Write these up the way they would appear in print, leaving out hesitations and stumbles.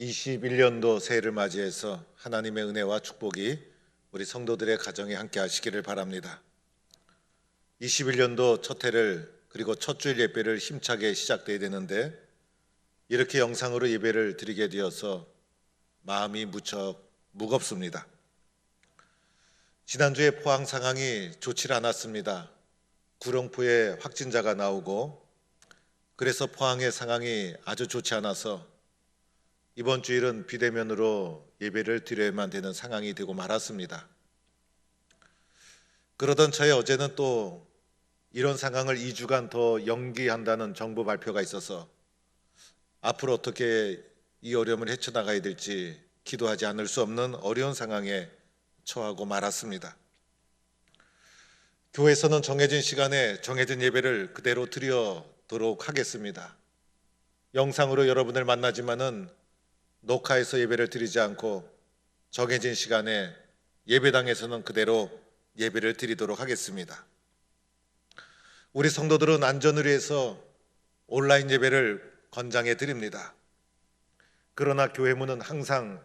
21년도 새해를 맞이해서 하나님의 은혜와 축복이 우리 성도들의 가정에 함께 하시기를 바랍니다. 21년도 첫 해를 그리고 첫 주일 예배를 힘차게 시작돼야 되는데 이렇게 영상으로 예배를 드리게 되어서 마음이 무척 무겁습니다. 지난주에 포항 상황이 좋지 않았습니다. 구룡포에 확진자가 나오고 그래서 포항의 상황이 아주 좋지 않아서 이번 주일은 비대면으로 예배를 드려야만 되는 상황이 되고 말았습니다. 그러던 차에 어제는 또 이런 상황을 2주간 더 연기한다는 정부 발표가 있어서 앞으로 어떻게 이 어려움을 헤쳐나가야 될지 기도하지 않을 수 없는 어려운 상황에 처하고 말았습니다. 교회에서는 정해진 시간에 정해진 예배를 그대로 드리도록 하겠습니다. 영상으로 여러분을 만나지만은 녹화해서 예배를 드리지 않고 정해진 시간에 예배당에서는 그대로 예배를 드리도록 하겠습니다. 우리 성도들은 안전을 위해서 온라인 예배를 권장해 드립니다. 그러나 교회 문은 항상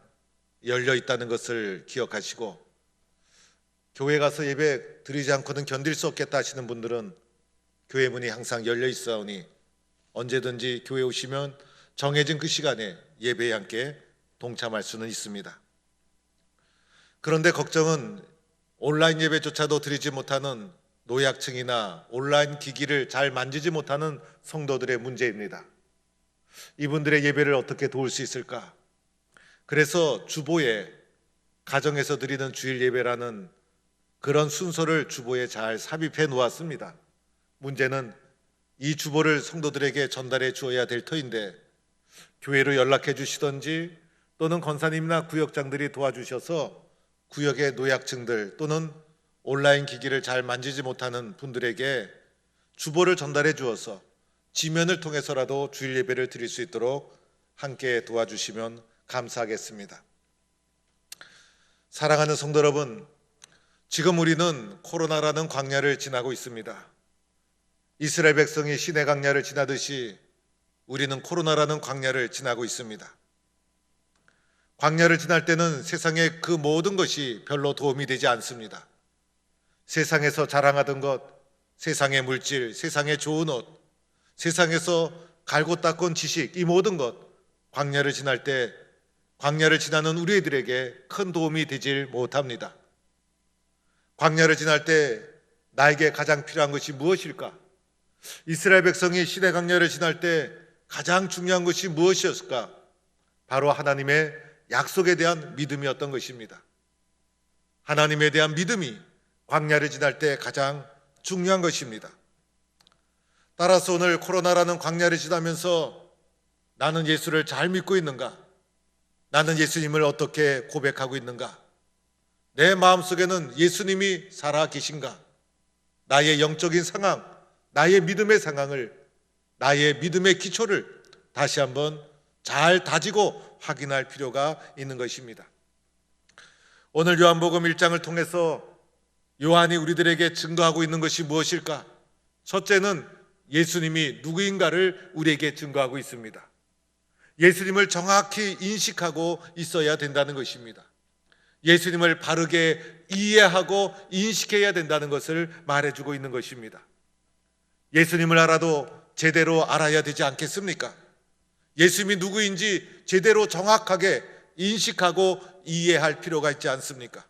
열려 있다는 것을 기억하시고 교회 가서 예배 드리지 않고는 견딜 수 없겠다 하시는 분들은 교회 문이 항상 열려 있사오니 언제든지 교회 오시면 정해진 그 시간에 예배에 함께 동참할 수는 있습니다. 그런데 걱정은 온라인 예배조차도 드리지 못하는 노약층이나 온라인 기기를 잘 만지지 못하는 성도들의 문제입니다. 이분들의 예배를 어떻게 도울 수 있을까? 그래서 주보에 가정에서 드리는 주일 예배라는 그런 순서를 주보에 잘 삽입해 놓았습니다. 문제는 이 주보를 성도들에게 전달해 주어야 될 터인데 교회로 연락해 주시던지 또는 권사님이나 구역장들이 도와주셔서 구역의 노약층들 또는 온라인 기기를 잘 만지지 못하는 분들에게 주보를 전달해 주어서 지면을 통해서라도 주일 예배를 드릴 수 있도록 함께 도와주시면 감사하겠습니다. 사랑하는 성도 여러분, 지금 우리는 코로나라는 광야를 지나고 있습니다. 이스라엘 백성이 시내 광야를 지나듯이 우리는 코로나라는 광야를 지나고 있습니다. 광야를 지날 때는 세상의 그 모든 것이 별로 도움이 되지 않습니다. 세상에서 자랑하던 것, 세상의 물질, 세상의 좋은 옷, 세상에서 갈고 닦은 지식, 이 모든 것 광야를 지날 때 광야를 지나는 우리들에게 큰 도움이 되질 못합니다. 광야를 지날 때 나에게 가장 필요한 것이 무엇일까? 이스라엘 백성이 시내 광야를 지날 때 가장 중요한 것이 무엇이었을까? 바로 하나님의 약속에 대한 믿음이었던 것입니다. 하나님에 대한 믿음이 광야를 지날 때 가장 중요한 것입니다. 따라서 오늘 코로나라는 광야를 지나면서 나는 예수를 잘 믿고 있는가? 나는 예수님을 어떻게 고백하고 있는가? 내 마음속에는 예수님이 살아 계신가? 나의 영적인 상황, 나의 믿음의 상황을, 나의 믿음의 기초를 다시 한번 잘 다지고 확인할 필요가 있는 것입니다. 오늘 요한복음 1장을 통해서 요한이 우리들에게 증거하고 있는 것이 무엇일까? 첫째는 예수님이 누구인가를 우리에게 증거하고 있습니다. 예수님을 정확히 인식하고 있어야 된다는 것입니다. 예수님을 바르게 이해하고 인식해야 된다는 것을 말해주고 있는 것입니다. 예수님을 알아도 제대로 알아야 되지 않겠습니까? 예수님이 누구인지 제대로 정확하게 인식하고 이해할 필요가 있지 않습니까?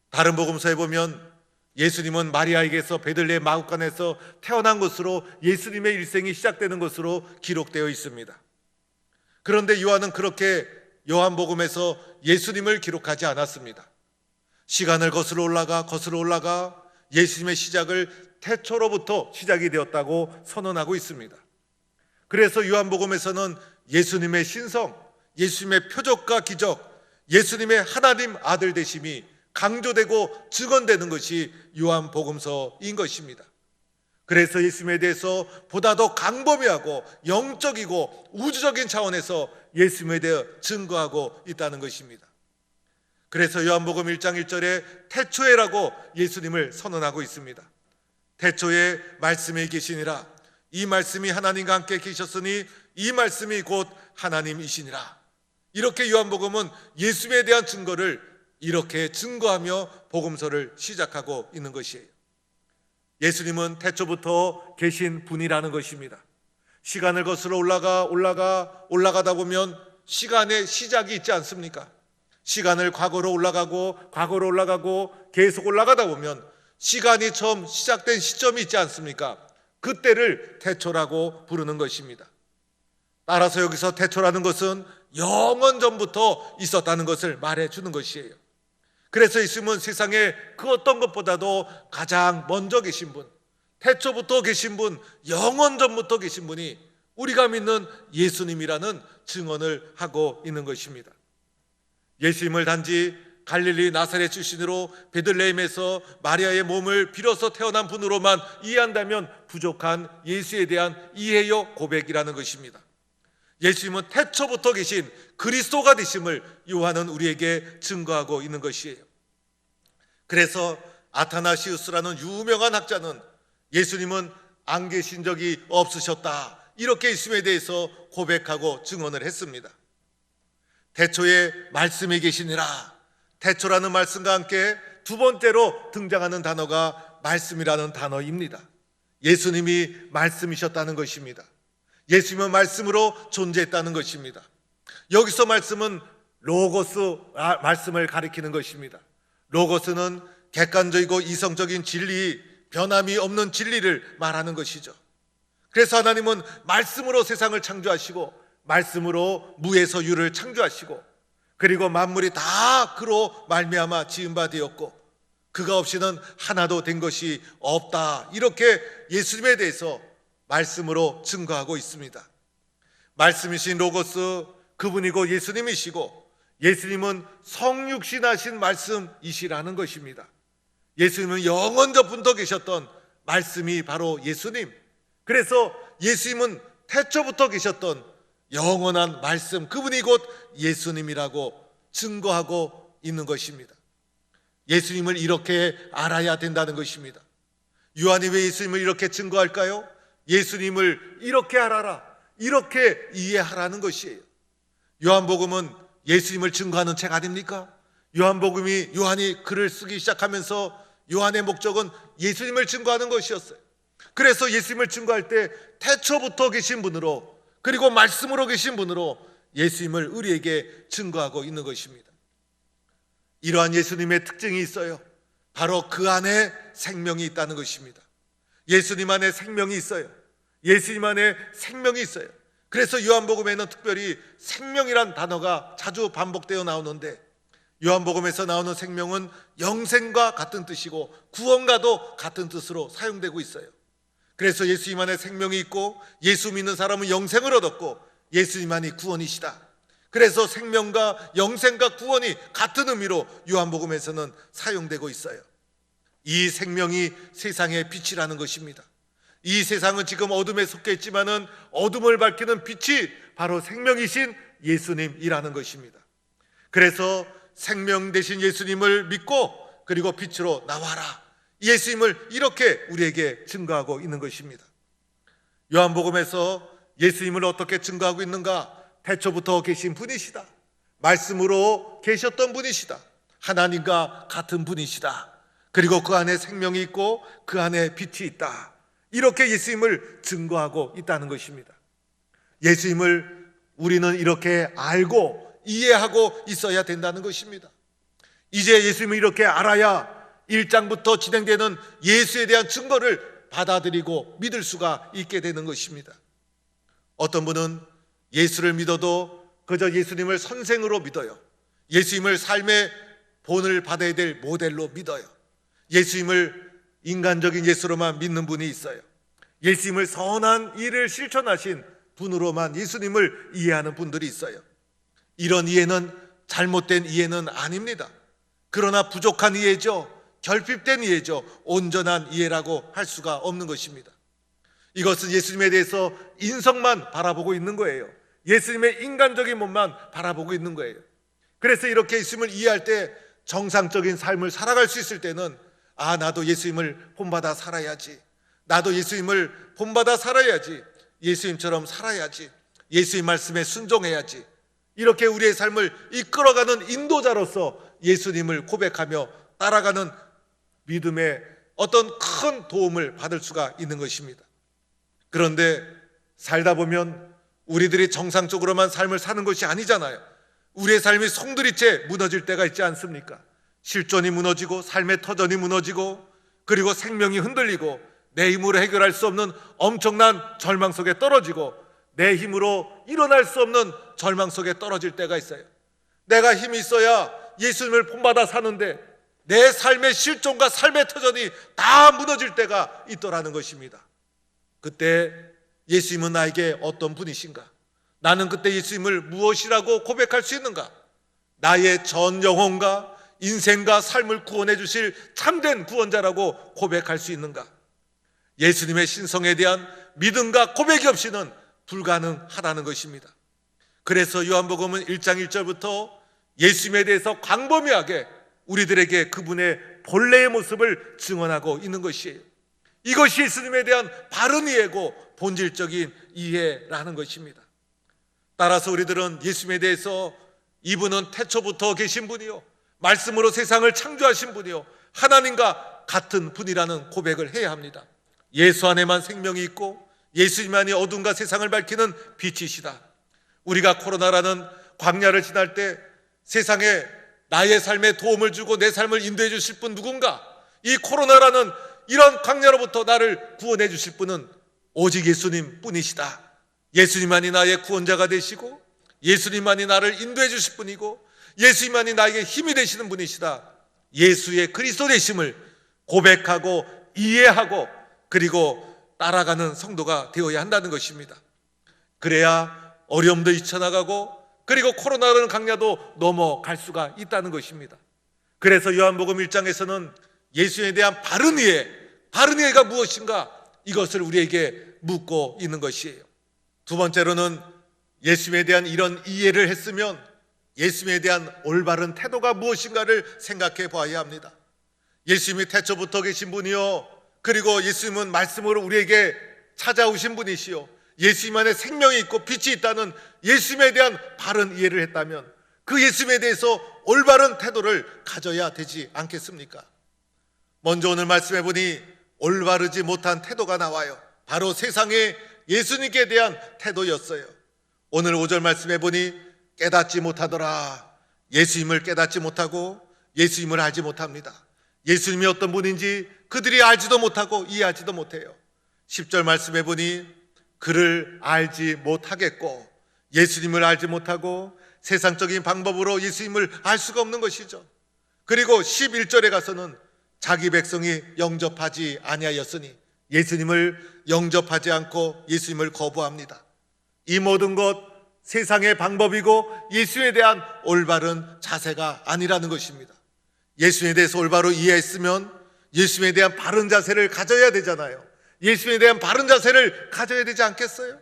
다른 복음서에 보면 예수님은 마리아에게서 베들레헴 마구간에서 태어난 것으로 예수님의 일생이 시작되는 것으로 기록되어 있습니다. 그런데 요한은 그렇게 요한복음에서 예수님을 기록하지 않았습니다. 시간을 거슬러 올라가 예수님의 시작을 태초로부터 시작이 되었다고 선언하고 있습니다. 그래서 요한복음에서는 예수님의 신성, 예수님의 표적과 기적, 예수님의 하나님 아들 되심이 강조되고 증언되는 것이 요한복음서인 것입니다. 그래서 예수님에 대해서 보다 더 강범위하고 영적이고 우주적인 차원에서 예수님에 대해 증거하고 있다는 것입니다. 그래서 요한복음 1장 1절에 태초에라고 예수님을 선언하고 있습니다. 태초에 말씀이 계시니라. 이 말씀이 하나님과 함께 계셨으니 이 말씀이 곧 하나님이시니라. 이렇게 요한복음은 예수님에 대한 증거를 이렇게 증거하며 복음서를 시작하고 있는 것이에요. 예수님은 태초부터 계신 분이라는 것입니다. 시간을 거슬러 올라가다 보면 시간의 시작이 있지 않습니까? 시간을 과거로 올라가고 계속 올라가다 보면 시간이 처음 시작된 시점이 있지 않습니까? 그때를 태초라고 부르는 것입니다. 따라서 여기서 태초라는 것은 영원 전부터 있었다는 것을 말해주는 것이에요. 그래서 예수님은 세상에 그 어떤 것보다도 가장 먼저 계신 분, 태초부터 계신 분, 영원 전부터 계신 분이 우리가 믿는 예수님이라는 증언을 하고 있는 것입니다. 예수님을 단지 갈릴리 나사렛 출신으로 베들레헴에서 마리아의 몸을 빌어서 태어난 분으로만 이해한다면 부족한 예수에 대한 이해요 고백이라는 것입니다. 예수님은 태초부터 계신 그리스도가 되심을 요한은 우리에게 증거하고 있는 것이에요. 그래서 아타나시우스라는 유명한 학자는 예수님은 안 계신 적이 없으셨다, 이렇게 예수님에 대해서 고백하고 증언을 했습니다. 태초에 말씀이 계시니라. 태초라는 말씀과 함께 두 번째로 등장하는 단어가 말씀이라는 단어입니다. 예수님이 말씀이셨다는 것입니다. 예수님은 말씀으로 존재했다는 것입니다. 여기서 말씀은 로고스 말씀을 가리키는 것입니다. 로고스는 객관적이고 이성적인 진리, 변함이 없는 진리를 말하는 것이죠. 그래서 하나님은 말씀으로 세상을 창조하시고 말씀으로 무에서 유를 창조하시고 그리고 만물이 다 그로 말미암아 지은 바 되었고 그가 없이는 하나도 된 것이 없다, 이렇게 예수님에 대해서 말씀으로 증거하고 있습니다. 말씀이신 로고스, 그분이고 예수님이시고 예수님은 성육신하신 말씀이시라는 것입니다. 예수님은 영원 전부터 계셨던 말씀이 바로 예수님, 그래서 예수님은 태초부터 계셨던 영원한 말씀, 그분이 곧 예수님이라고 증거하고 있는 것입니다. 예수님을 이렇게 알아야 된다는 것입니다. 요한이 왜 예수님을 이렇게 증거할까요? 예수님을 이렇게 알아라, 이렇게 이해하라는 것이에요. 요한복음은 예수님을 증거하는 책 아닙니까? 요한이 글을 쓰기 시작하면서 요한의 목적은 예수님을 증거하는 것이었어요. 그래서 예수님을 증거할 때 태초부터 계신 분으로, 그리고 말씀으로 계신 분으로 예수님을 우리에게 증거하고 있는 것입니다. 이러한 예수님의 특징이 있어요. 바로 그 안에 생명이 있다는 것입니다. 예수님 안에 생명이 있어요. 예수님 안에 생명이 있어요. 그래서 요한복음에는 특별히 생명이란 단어가 자주 반복되어 나오는데, 요한복음에서 나오는 생명은 영생과 같은 뜻이고 구원과도 같은 뜻으로 사용되고 있어요. 그래서 예수님 안에 생명이 있고 예수 믿는 사람은 영생을 얻었고 예수님만이 구원이시다. 그래서 생명과 영생과 구원이 같은 의미로 요한복음에서는 사용되고 있어요. 이 생명이 세상의 빛이라는 것입니다. 이 세상은 지금 어둠에 속해 있지만은 어둠을 밝히는 빛이 바로 생명이신 예수님이라는 것입니다. 그래서 생명 되신 예수님을 믿고 그리고 빛으로 나와라, 예수님을 이렇게 우리에게 증거하고 있는 것입니다. 요한복음에서 예수님을 어떻게 증거하고 있는가? 태초부터 계신 분이시다, 말씀으로 계셨던 분이시다, 하나님과 같은 분이시다, 그리고 그 안에 생명이 있고 그 안에 빛이 있다, 이렇게 예수님을 증거하고 있다는 것입니다. 예수님을 우리는 이렇게 알고 이해하고 있어야 된다는 것입니다. 이제 예수님을 이렇게 알아야 1장부터 진행되는 예수에 대한 증거를 받아들이고 믿을 수가 있게 되는 것입니다. 어떤 분은 예수를 믿어도 그저 예수님을 선생으로 믿어요. 예수님을 삶의 본을 받아야 될 모델로 믿어요. 예수님을 인간적인 예수로만 믿는 분이 있어요. 예수님을 선한 일을 실천하신 분으로만 예수님을 이해하는 분들이 있어요. 이런 이해는 잘못된 이해는 아닙니다. 그러나 부족한 이해죠. 결핍된 이해죠. 온전한 이해라고 할 수가 없는 것입니다. 이것은 예수님에 대해서 인성만 바라보고 있는 거예요. 예수님의 인간적인 몸만 바라보고 있는 거예요. 그래서 이렇게 예수님을 이해할 때 정상적인 삶을 살아갈 수 있을 때는 나도 예수님을 본받아 살아야지, 나도 예수님을 본받아 살아야지, 예수님처럼 살아야지, 예수님 말씀에 순종해야지, 이렇게 우리의 삶을 이끌어가는 인도자로서 예수님을 고백하며 따라가는 믿음의 어떤 큰 도움을 받을 수가 있는 것입니다. 그런데 살다 보면 우리들이 정상적으로만 삶을 사는 것이 아니잖아요. 우리의 삶이 송두리째 무너질 때가 있지 않습니까? 실존이 무너지고 삶의 터전이 무너지고 그리고 생명이 흔들리고 내 힘으로 해결할 수 없는 엄청난 절망 속에 떨어지고 내 힘으로 일어날 수 없는 절망 속에 떨어질 때가 있어요. 내가 힘이 있어야 예수님을 본받아 사는데 내 삶의 실존과 삶의 터전이 다 무너질 때가 있더라는 것입니다. 그때 예수님은 나에게 어떤 분이신가? 나는 그때 예수님을 무엇이라고 고백할 수 있는가? 나의 전 영혼과 인생과 삶을 구원해 주실 참된 구원자라고 고백할 수 있는가? 예수님의 신성에 대한 믿음과 고백이 없이는 불가능하다는 것입니다. 그래서 요한복음은 1장 1절부터 예수님에 대해서 광범위하게 우리들에게 그분의 본래의 모습을 증언하고 있는 것이에요. 이것이 예수님에 대한 바른 이해고 본질적인 이해라는 것입니다. 따라서 우리들은 예수님에 대해서 이분은 태초부터 계신 분이요, 말씀으로 세상을 창조하신 분이요, 하나님과 같은 분이라는 고백을 해야 합니다. 예수 안에만 생명이 있고 예수님만이 어둠과 세상을 밝히는 빛이시다. 우리가 코로나라는 광야를 지날 때 세상에 나의 삶에 도움을 주고 내 삶을 인도해 주실 분 누군가? 이 코로나라는 이런 광야로부터 나를 구원해 주실 분은 오직 예수님 뿐이시다. 예수님만이 나의 구원자가 되시고 예수님만이 나를 인도해 주실 분이고 예수님만이 나에게 힘이 되시는 분이시다. 예수의 그리스도 되심을 고백하고 이해하고 그리고 따라가는 성도가 되어야 한다는 것입니다. 그래야 어려움도 잊혀나가고 그리고 코로나라는 강야도 넘어갈 수가 있다는 것입니다. 그래서 요한복음 1장에서는 예수에 대한 바른 이해가 무엇인가? 이것을 우리에게 묻고 있는 것이에요. 두 번째로는 예수에 대한 이런 이해를 했으면 예수에 대한 올바른 태도가 무엇인가를 생각해 봐야 합니다. 예수님이 태초부터 계신 분이요, 그리고 예수님은 말씀으로 우리에게 찾아오신 분이시요, 예수님 안에 생명이 있고 빛이 있다는 예수님에 대한 바른 이해를 했다면 그 예수님에 대해서 올바른 태도를 가져야 되지 않겠습니까? 먼저 오늘 말씀해 보니 올바르지 못한 태도가 나와요. 바로 세상의 예수님께 대한 태도였어요. 오늘 5절 말씀해 보니 깨닫지 못하더라. 예수님을 깨닫지 못하고 예수님을 알지 못합니다. 예수님이 어떤 분인지 그들이 알지도 못하고 이해하지도 못해요. 10절 말씀해 보니 그를 알지 못하겠고 예수님을 알지 못하고 세상적인 방법으로 예수님을 알 수가 없는 것이죠. 그리고 11절에 가서는 자기 백성이 영접하지 아니하였으니 예수님을 영접하지 않고 예수님을 거부합니다. 이 모든 것 세상의 방법이고 예수에 대한 올바른 자세가 아니라는 것입니다. 예수에 대해서 올바로 이해했으면 예수에 대한 바른 자세를 가져야 되잖아요. 예수에 대한 바른 자세를 가져야 되지 않겠어요?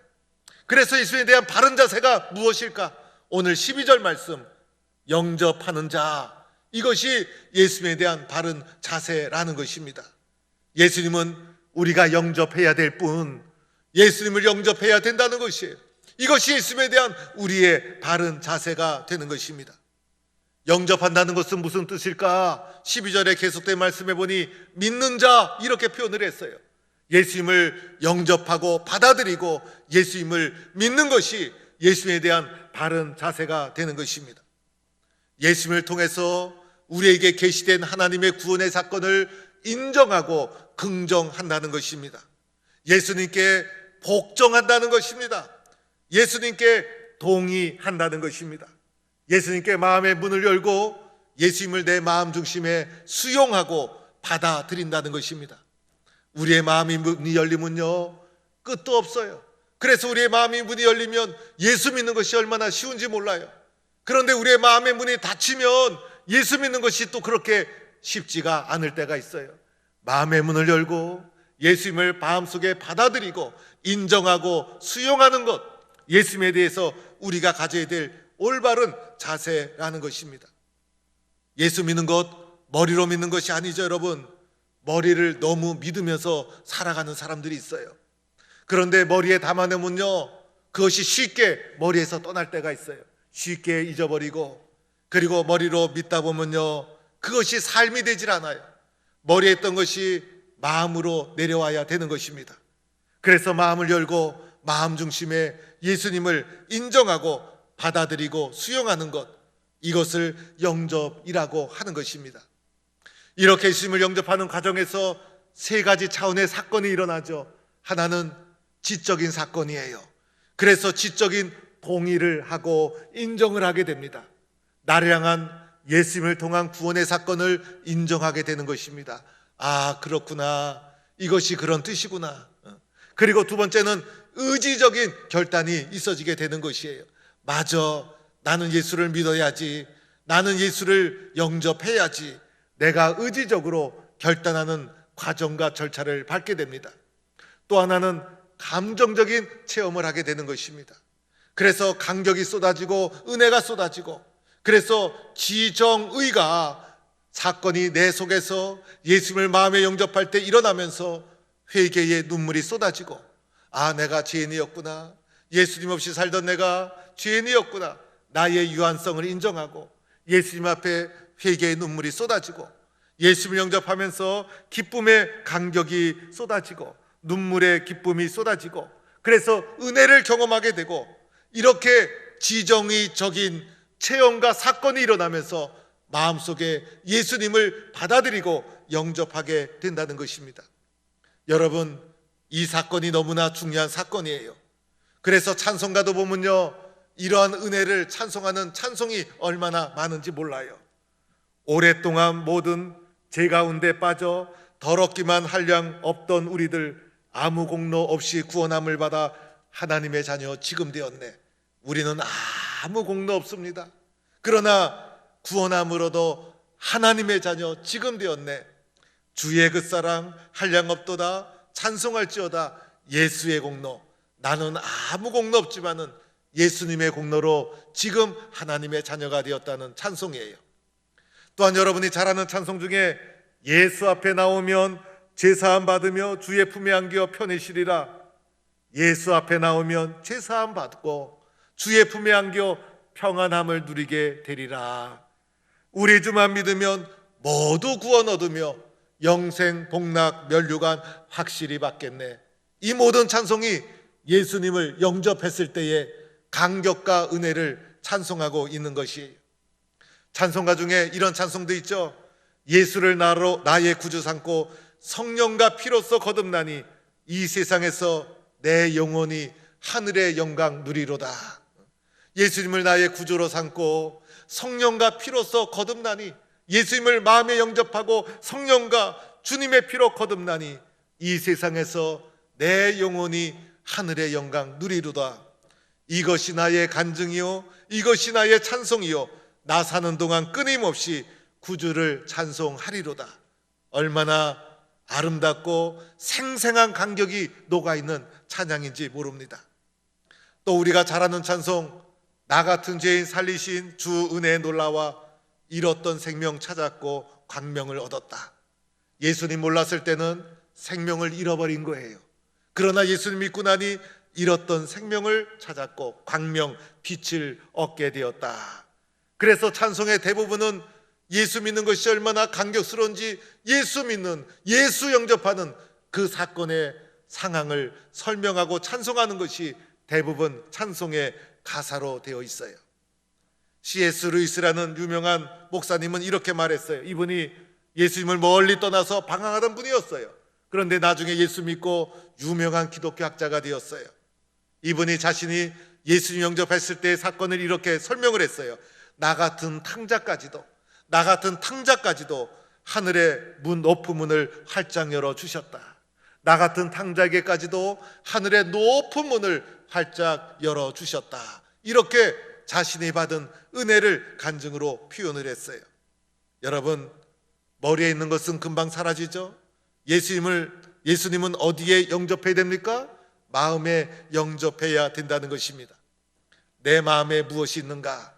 그래서 예수에 대한 바른 자세가 무엇일까? 오늘 12절 말씀, 영접하는 자, 이것이 예수에 대한 바른 자세라는 것입니다. 예수님은 우리가 영접해야 될 분, 예수님을 영접해야 된다는 것이에요. 이것이 예수에 대한 우리의 바른 자세가 되는 것입니다. 영접한다는 것은 무슨 뜻일까? 12절에 계속된 말씀해 보니 믿는 자, 이렇게 표현을 했어요. 예수님을 영접하고 받아들이고 예수님을 믿는 것이 예수에 대한 바른 자세가 되는 것입니다. 예수님을 통해서 우리에게 계시된 하나님의 구원의 사건을 인정하고 긍정한다는 것입니다. 예수님께 복종한다는 것입니다. 예수님께 동의한다는 것입니다. 예수님께 마음의 문을 열고 예수님을 내 마음 중심에 수용하고 받아들인다는 것입니다. 우리의 마음의 문이 열리면요, 끝도 없어요. 그래서 우리의 마음의 문이 열리면 예수 믿는 것이 얼마나 쉬운지 몰라요. 그런데 우리의 마음의 문이 닫히면 예수 믿는 것이 또 그렇게 쉽지가 않을 때가 있어요. 마음의 문을 열고 예수님을 마음속에 받아들이고 인정하고 수용하는 것, 예수님에 대해서 우리가 가져야 될 올바른 자세라는 것입니다. 예수 믿는 것 머리로 믿는 것이 아니죠, 여러분. 머리를 너무 믿으면서 살아가는 사람들이 있어요. 그런데 머리에 담아내면요, 그것이 쉽게 머리에서 떠날 때가 있어요. 쉽게 잊어버리고, 그리고 머리로 믿다 보면요, 그것이 삶이 되질 않아요. 머리에 있던 것이 마음으로 내려와야 되는 것입니다. 그래서 마음을 열고 마음 중심에 예수님을 인정하고 받아들이고 수용하는 것, 이것을 영접이라고 하는 것입니다. 이렇게 예수님을 영접하는 과정에서 세 가지 차원의 사건이 일어나죠. 하나는 지적인 사건이에요. 그래서 지적인 동의를 하고 인정을 하게 됩니다. 나를 향한 예수님을 통한 구원의 사건을 인정하게 되는 것입니다. 아, 그렇구나. 이것이 그런 뜻이구나. 그리고 두 번째는 의지적인 결단이 있어지게 되는 것이에요. 맞아, 나는 예수를 믿어야지, 나는 예수를 영접해야지, 내가 의지적으로 결단하는 과정과 절차를 밟게 됩니다. 또 하나는 감정적인 체험을 하게 되는 것입니다. 그래서 감격이 쏟아지고 은혜가 쏟아지고, 그래서 지정의가 사건이 내 속에서 예수님을 마음에 영접할 때 일어나면서 회개의 눈물이 쏟아지고, 아, 내가 죄인이었구나, 예수님 없이 살던 내가 죄인이었구나, 나의 유한성을 인정하고 예수님 앞에 회개의 눈물이 쏟아지고, 예수님을 영접하면서 기쁨의 감격이 쏟아지고 눈물의 기쁨이 쏟아지고, 그래서 은혜를 경험하게 되고, 이렇게 지정의적인 체험과 사건이 일어나면서 마음속에 예수님을 받아들이고 영접하게 된다는 것입니다. 여러분, 이 사건이 너무나 중요한 사건이에요. 그래서 찬송가도 보면요, 이러한 은혜를 찬송하는 찬송이 얼마나 많은지 몰라요. 오랫동안 모든 죄 가운데 빠져 더럽기만 한량 없던 우리들, 아무 공로 없이 구원함을 받아 하나님의 자녀 지금 되었네. 우리는 아무 공로 없습니다. 그러나 구원함으로도 하나님의 자녀 지금 되었네. 주의 그 사랑 한량 없도다. 찬송할지어다. 예수의 공로, 나는 아무 공로 없지만은 예수님의 공로로 지금 하나님의 자녀가 되었다는 찬송이에요. 또한 여러분이 잘 아는 찬송 중에 예수 앞에 나오면 죄사함 받으며 주의 품에 안겨 편히 쉬리라. 예수 앞에 나오면 죄사함 받고 주의 품에 안겨 평안함을 누리게 되리라. 우리 주만 믿으면 모두 구원 얻으며 영생 복락 면류관 확실히 받겠네. 이 모든 찬송이 예수님을 영접했을 때의 감격과 은혜를 찬송하고 있는 것이에요. 찬송가 중에 이런 찬송도 있죠. 예수를 나의 구주 삼고 성령과 피로써 거듭나니 이 세상에서 내 영혼이 하늘의 영광 누리로다. 예수님을 나의 구주로 삼고 성령과 피로써 거듭나니, 예수님을 마음에 영접하고 성령과 주님의 피로 거듭나니 이 세상에서 내 영혼이 하늘의 영광 누리로다. 이것이 나의 간증이요, 이것이 나의 찬송이요, 나 사는 동안 끊임없이 구주를 찬송하리로다. 얼마나 아름답고 생생한 감격이 녹아있는 찬양인지 모릅니다. 또 우리가 잘 아는 찬송, 나 같은 죄인 살리신 주 은혜에 놀라와 잃었던 생명 찾았고 광명을 얻었다. 예수님 몰랐을 때는 생명을 잃어버린 거예요. 그러나 예수님 믿고 나니 잃었던 생명을 찾았고 광명, 빛을 얻게 되었다. 그래서 찬송의 대부분은 예수 믿는 것이 얼마나 감격스러운지, 예수 믿는, 예수 영접하는 그 사건의 상황을 설명하고 찬송하는 것이 대부분 찬송의 가사로 되어 있어요. C.S. 루이스라는 유명한 목사님은 이렇게 말했어요. 이분이 예수님을 멀리 떠나서 방황하던 분이었어요. 그런데 나중에 예수 믿고 유명한 기독교 학자가 되었어요. 이분이 자신이 예수님 영접했을 때의 사건을 이렇게 설명을 했어요. 나 같은 탕자까지도 하늘의 문, 높은 문을 활짝 열어주셨다. 나 같은 탕자에게까지도 하늘의 높은 문을 활짝 열어주셨다. 이렇게 자신이 받은 은혜를 간증으로 표현을 했어요. 여러분, 머리에 있는 것은 금방 사라지죠? 예수님은 어디에 영접해야 됩니까? 마음에 영접해야 된다는 것입니다. 내 마음에 무엇이 있는가?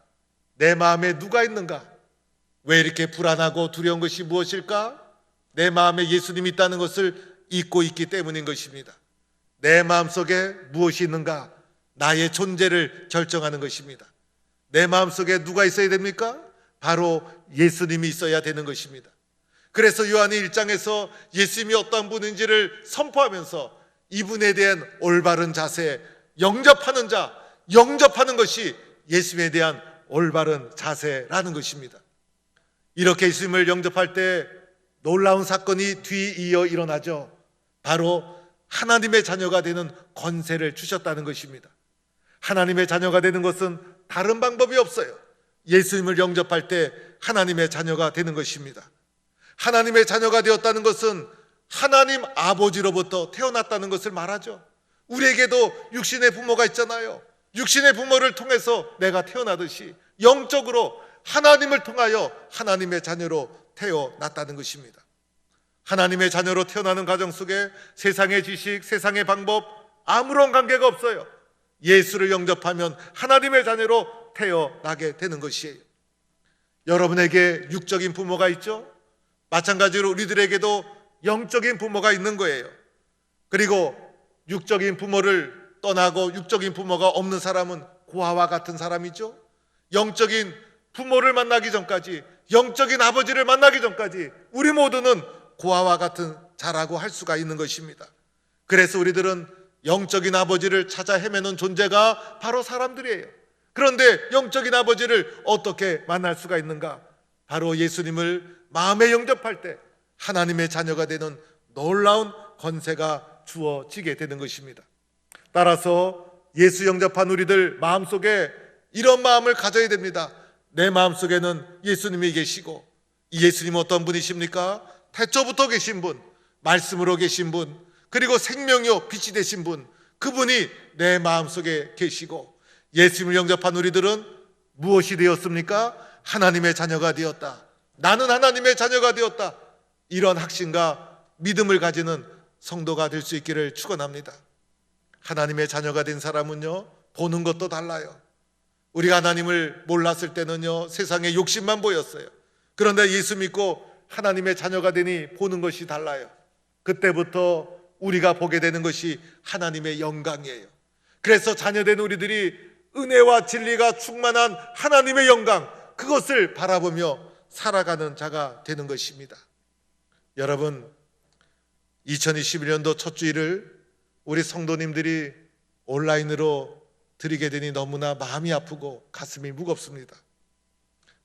내 마음에 누가 있는가? 왜 이렇게 불안하고 두려운 것이 무엇일까? 내 마음에 예수님이 있다는 것을 잊고 있기 때문인 것입니다. 내 마음속에 무엇이 있는가? 나의 존재를 결정하는 것입니다. 내 마음속에 누가 있어야 됩니까? 바로 예수님이 있어야 되는 것입니다. 그래서 요한이 1장에서 예수님이 어떠한 분인지를 선포하면서 이분에 대한 올바른 자세, 영접하는 자, 영접하는 것이 예수님에 대한 올바른 자세라는 것입니다. 이렇게 예수님을 영접할 때 놀라운 사건이 뒤이어 일어나죠. 바로 하나님의 자녀가 되는 권세를 주셨다는 것입니다. 하나님의 자녀가 되는 것은 다른 방법이 없어요. 예수님을 영접할 때 하나님의 자녀가 되는 것입니다. 하나님의 자녀가 되었다는 것은 하나님 아버지로부터 태어났다는 것을 말하죠. 우리에게도 육신의 부모가 있잖아요. 육신의 부모를 통해서 내가 태어나듯이 영적으로 하나님을 통하여 하나님의 자녀로 태어났다는 것입니다. 하나님의 자녀로 태어나는 과정 속에 세상의 지식, 세상의 방법 아무런 관계가 없어요. 예수를 영접하면 하나님의 자녀로 태어나게 되는 것이에요. 여러분에게 육적인 부모가 있죠? 마찬가지로 우리들에게도 영적인 부모가 있는 거예요. 그리고 육적인 부모를 떠나고 육적인 부모가 없는 사람은 고아와 같은 사람이죠. 영적인 부모를 만나기 전까지, 영적인 아버지를 만나기 전까지 우리 모두는 고아와 같은 자라고 할 수가 있는 것입니다. 그래서 우리들은 영적인 아버지를 찾아 헤매는 존재가 바로 사람들이에요. 그런데 영적인 아버지를 어떻게 만날 수가 있는가? 바로 예수님을 마음에 영접할 때 하나님의 자녀가 되는 놀라운 권세가 주어지게 되는 것입니다. 따라서 예수 영접한 우리들 마음속에 이런 마음을 가져야 됩니다. 내 마음속에는 예수님이 계시고, 이 예수님은 어떤 분이십니까? 태초부터 계신 분, 말씀으로 계신 분, 그리고 생명이요 빛이 되신 분, 그분이 내 마음속에 계시고, 예수님을 영접한 우리들은 무엇이 되었습니까? 하나님의 자녀가 되었다. 나는 하나님의 자녀가 되었다. 이런 확신과 믿음을 가지는 성도가 될 수 있기를 축원합니다. 하나님의 자녀가 된 사람은요, 보는 것도 달라요. 우리가 하나님을 몰랐을 때는요, 세상에 욕심만 보였어요. 그런데 예수 믿고 하나님의 자녀가 되니 보는 것이 달라요. 그때부터 우리가 보게 되는 것이 하나님의 영광이에요. 그래서 자녀된 우리들이 은혜와 진리가 충만한 하나님의 영광, 그것을 바라보며 살아가는 자가 되는 것입니다. 여러분, 2021년도 첫 주일을 우리 성도님들이 온라인으로 드리게 되니 너무나 마음이 아프고 가슴이 무겁습니다.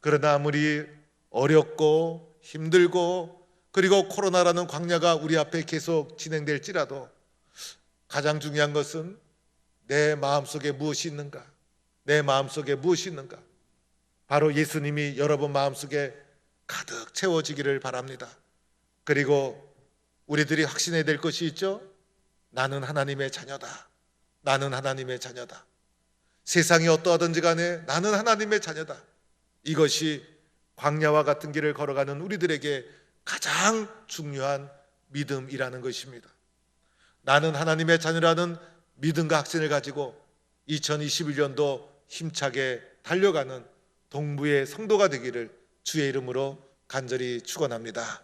그러나 아무리 어렵고 힘들고 그리고 코로나라는 광야가 우리 앞에 계속 진행될지라도 가장 중요한 것은 내 마음속에 무엇이 있는가? 내 마음속에 무엇이 있는가? 바로 예수님이 여러분 마음속에 가득 채워지기를 바랍니다. 그리고 우리들이 확신해야 될 것이 있죠? 나는 하나님의 자녀다. 나는 하나님의 자녀다. 세상이 어떠하든지 간에 나는 하나님의 자녀다. 이것이 광야와 같은 길을 걸어가는 우리들에게 가장 중요한 믿음이라는 것입니다. 나는 하나님의 자녀라는 믿음과 확신을 가지고 2021년도 힘차게 달려가는 동부의 성도가 되기를 주의 이름으로 간절히 축원합니다.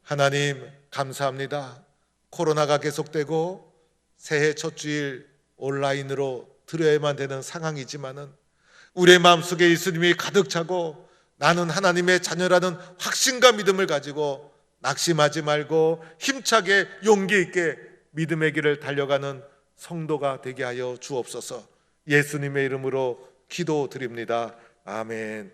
하나님 감사합니다. 코로나가 계속되고 새해 첫 주일 온라인으로 드려야만 되는 상황이지만은 우리의 마음속에 예수님이 가득 차고 나는 하나님의 자녀라는 확신과 믿음을 가지고 낙심하지 말고 힘차게 용기 있게 믿음의 길을 달려가는 성도가 되게 하여 주옵소서. 예수님의 이름으로 기도드립니다. 아멘.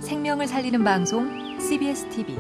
생명을 살리는 방송 CBS TV